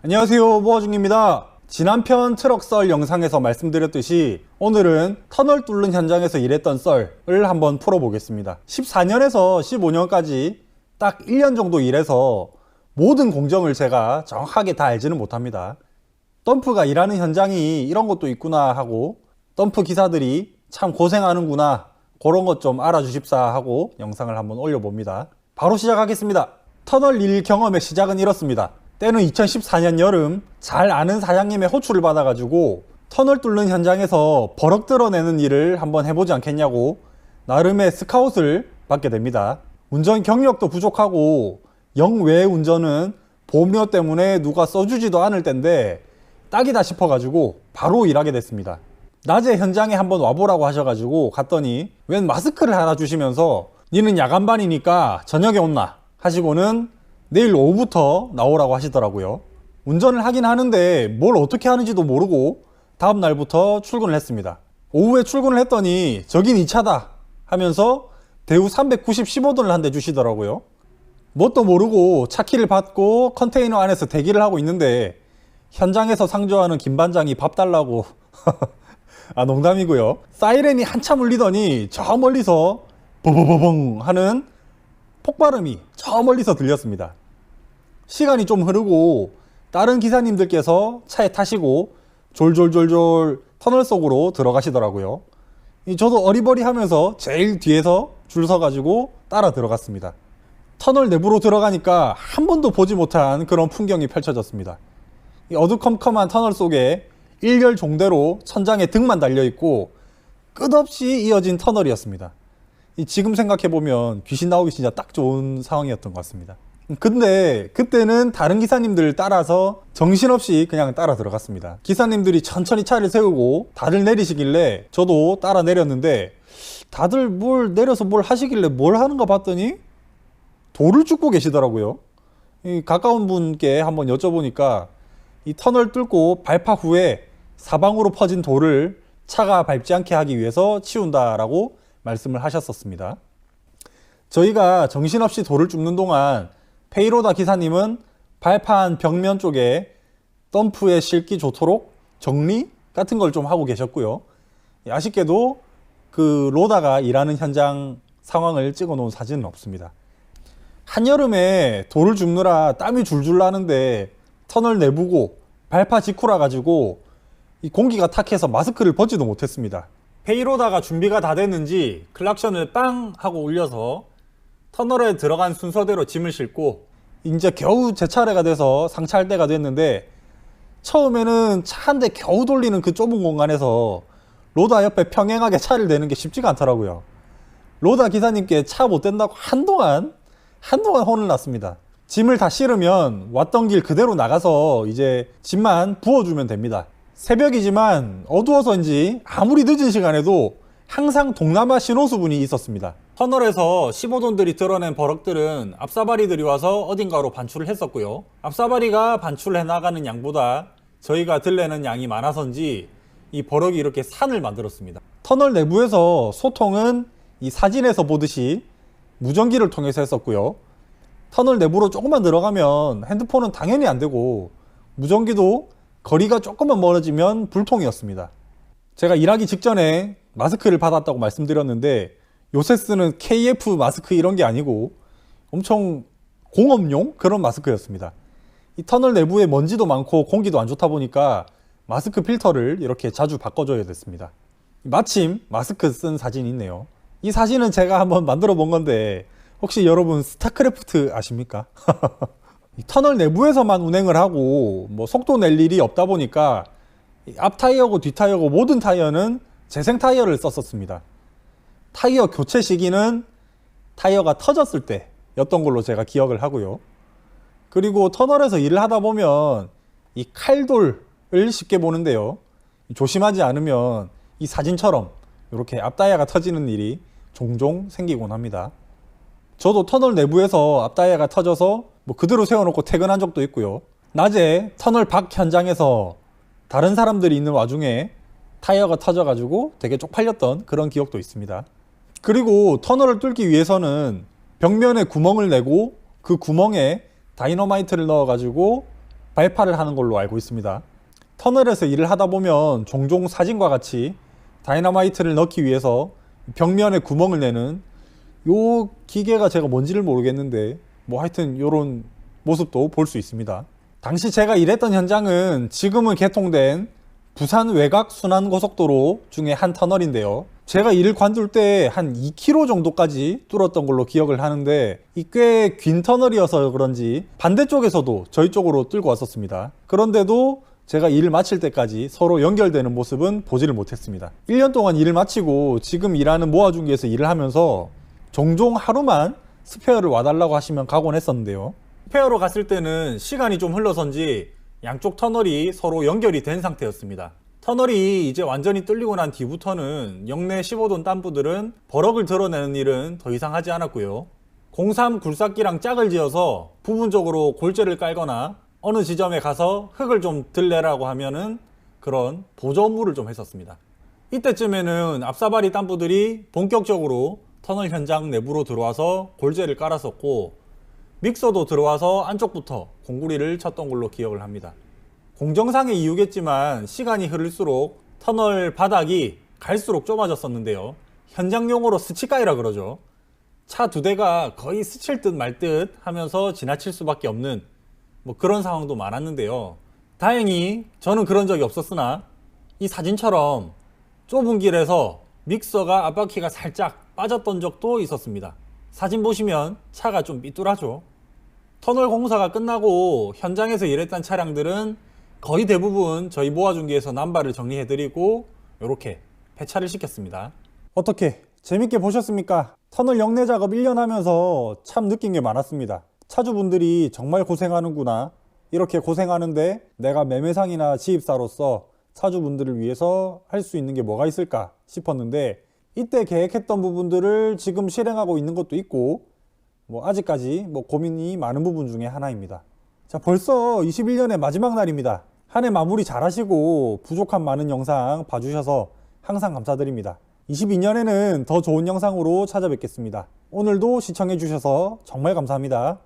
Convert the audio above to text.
안녕하세요, 모아중입니다. 지난 편 트럭 썰 영상에서 말씀드렸듯이 오늘은 터널 뚫는 현장에서 일했던 썰을 한번 풀어보겠습니다. 14년에서 15년까지 딱 1년 정도 일해서 모든 공정을 제가 정확하게 다 알지는 못합니다. 덤프가 일하는 현장이 이런 것도 있구나 하고, 덤프 기사들이 참 고생하는구나, 그런 것 좀 알아주십사 하고 영상을 한번 올려봅니다. 바로 시작하겠습니다. 터널 일 경험의 시작은 이렇습니다. 때는 2014년 여름, 잘 아는 사장님의 호출을 받아가지고 터널 뚫는 현장에서 버럭 드러내는 일을 한번 해보지 않겠냐고 나름의 스카웃을 받게 됩니다. 운전 경력도 부족하고 영외 운전은 보험료 때문에 누가 써주지도 않을 텐데 딱이다 싶어가지고 바로 일하게 됐습니다. 낮에 현장에 한번 와보라고 하셔가지고 갔더니 웬 마스크를 하나 주시면서 니는 야간반이니까 저녁에 온나 하시고는 내일 오후부터 나오라고 하시더라고요. 운전을 하긴 하는데 뭘 어떻게 하는지도 모르고 다음 날부터 출근을 했습니다. 오후에 출근을 했더니 저긴 2차다 하면서 대우 390 15돈을 한 대 주시더라고요. 뭣도 모르고 차키를 받고 컨테이너 안에서 대기를 하고 있는데 현장에서 상주하는 김 반장이 밥 달라고 아, 농담이고요. 사이렌이 한참 울리더니 저 멀리서 버버버벙 하는 폭발음이 저 멀리서 들렸습니다. 시간이 좀 흐르고 다른 기사님들께서 차에 타시고 졸졸졸졸 터널 속으로 들어가시더라고요. 저도 어리버리하면서 제일 뒤에서 줄 서가지고 따라 들어갔습니다. 터널 내부로 들어가니까 한 번도 보지 못한 그런 풍경이 펼쳐졌습니다. 이 어두컴컴한 터널 속에 일렬 종대로 천장에 등만 달려있고 끝없이 이어진 터널이었습니다. 지금 생각해보면 귀신 나오기 진짜 딱 좋은 상황이었던 것 같습니다. 근데 그때는 다른 기사님들 따라서 정신없이 그냥 따라 들어갔습니다. 기사님들이 천천히 차를 세우고 다들 내리시길래 저도 따라 내렸는데 다들 뭘 내려서 뭘 하시길래 뭘 하는가 봤더니 돌을 줍고 계시더라고요. 가까운 분께 한번 여쭤보니까 이 터널 뚫고 발파 후에 사방으로 퍼진 돌을 차가 밟지 않게 하기 위해서 치운다라고 말씀을 하셨었습니다. 저희가 정신없이 돌을 줍는 동안 페이로다 기사님은 발판 벽면 쪽에 덤프에 실기 좋도록 정리 같은 걸 좀 하고 계셨고요. 아쉽게도 그 로다가 일하는 현장 상황을 찍어 놓은 사진은 없습니다. 한여름에 돌을 줍느라 땀이 줄줄 나는데 터널 내부고 발파 직후라 가지고 이 공기가 탁해서 마스크를 벗지도 못했습니다. 페이로다가 준비가 다 됐는지 클락션을 빵 하고 울려서 터널에 들어간 순서대로 짐을 싣고 이제 겨우 제 차례가 돼서 상차할 때가 됐는데 처음에는 차 한 대 겨우 돌리는 그 좁은 공간에서 로다 옆에 평행하게 차를 대는 게 쉽지가 않더라고요. 로다 기사님께 차 못 댄다고 한동안 혼을 났습니다. 짐을 다 실으면 왔던 길 그대로 나가서 이제 짐만 부어주면 됩니다. 새벽이지만 어두워서인지 아무리 늦은 시간에도 항상 동남아 신호수분이 있었습니다. 터널에서 15돈들이 드러낸 버럭들은 앞사바리들이 와서 어딘가로 반출을 했었고요. 앞사바리가 반출해 나가는 양보다 저희가 들내는 양이 많아서인지 이 버럭이 이렇게 산을 만들었습니다. 터널 내부에서 소통은 이 사진에서 보듯이 무전기를 통해서 했었고요. 터널 내부로 조금만 들어가면 핸드폰은 당연히 안 되고 무전기도 거리가 조금만 멀어지면 불통이었습니다. 제가 일하기 직전에 마스크를 받았다고 말씀드렸는데 요새 쓰는 KF 마스크 이런 게 아니고 엄청 공업용 그런 마스크였습니다. 이 터널 내부에 먼지도 많고 공기도 안 좋다 보니까 마스크 필터를 이렇게 자주 바꿔줘야 됐습니다. 마침 마스크 쓴 사진이 있네요. 이 사진은 제가 한번 만들어 본 건데 혹시 여러분 스타크래프트 아십니까? 터널 내부에서만 운행을 하고 뭐 속도 낼 일이 없다 보니까 앞 타이어고 뒷 타이어고 모든 타이어는 재생 타이어를 썼었습니다. 타이어 교체 시기는 타이어가 터졌을 때였던 걸로 제가 기억을 하고요. 그리고 터널에서 일을 하다 보면 이 칼돌을 쉽게 보는데요. 조심하지 않으면 이 사진처럼 이렇게 앞 타이어가 터지는 일이 종종 생기곤 합니다. 저도 터널 내부에서 앞 타이어가 터져서 뭐 그대로 세워놓고 퇴근한 적도 있고요. 낮에 터널 밖 현장에서 다른 사람들이 있는 와중에 타이어가 터져가지고 되게 쪽팔렸던 그런 기억도 있습니다. 그리고 터널을 뚫기 위해서는 벽면에 구멍을 내고 그 구멍에 다이너마이트를 넣어가지고 발파를 하는 걸로 알고 있습니다. 터널에서 일을 하다 보면 종종 사진과 같이 다이너마이트를 넣기 위해서 벽면에 구멍을 내는 요 기계가 제가 뭔지를 모르겠는데 뭐 하여튼 요런 모습도 볼 수 있습니다. 당시 제가 일했던 현장은 지금은 개통된 부산 외곽 순환고속도로 중에 한 터널인데요. 제가 일을 관둘 때 한 2km 정도까지 뚫었던 걸로 기억을 하는데 이 꽤 긴 터널이어서 그런지 반대쪽에서도 저희 쪽으로 뚫고 왔었습니다. 그런데도 제가 일을 마칠 때까지 서로 연결되는 모습은 보지를 못했습니다. 1년 동안 일을 마치고 지금 일하는 모아중개에서 일을 하면서 종종 하루만 스페어를 와달라고 하시면 가곤 했었는데요. 스페어로 갔을 때는 시간이 좀 흘러서인지 양쪽 터널이 서로 연결이 된 상태였습니다. 터널이 이제 완전히 뚫리고 난 뒤부터는 역내 15돈 딴부들은 버럭을 드러내는 일은 더 이상 하지 않았고요. 03 굴삭기랑 짝을 지어서 부분적으로 골재를 깔거나 어느 지점에 가서 흙을 좀 들래라고 하면은 그런 보조 업무를 좀 했었습니다. 이때쯤에는 앞사바리 딴부들이 본격적으로 터널 현장 내부로 들어와서 골재를 깔았었고 믹서도 들어와서 안쪽부터 공구리를 쳤던 걸로 기억을 합니다. 공정상의 이유겠지만 시간이 흐를수록 터널 바닥이 갈수록 좁아졌었는데요. 현장 용어로 스치가이라 그러죠. 차 두 대가 거의 스칠 듯 말 듯 하면서 지나칠 수밖에 없는 뭐 그런 상황도 많았는데요. 다행히 저는 그런 적이 없었으나 이 사진처럼 좁은 길에서 믹서가 앞바퀴가 살짝 빠졌던 적도 있었습니다. 사진 보시면 차가 좀 삐뚤하죠. 터널 공사가 끝나고 현장에서 일했던 차량들은 거의 대부분 저희 모아중개에서 남바를 정리해드리고 이렇게 폐차를 시켰습니다. 어떻게 재밌게 보셨습니까? 터널 영내 작업 1년 하면서 참 느낀 게 많았습니다. 차주분들이 정말 고생하는구나. 이렇게 고생하는데 내가 매매상이나 지입사로서 차주분들을 위해서 할 수 있는 게 뭐가 있을까 싶었는데 이때 계획했던 부분들을 지금 실행하고 있는 것도 있고 뭐 아직까지 뭐 고민이 많은 부분 중에 하나입니다. 자, 벌써 21년의 마지막 날입니다. 한 해 마무리 잘 하시고 부족한 많은 영상 봐주셔서 항상 감사드립니다. 22년에는 더 좋은 영상으로 찾아뵙겠습니다. 오늘도 시청해 주셔서 정말 감사합니다.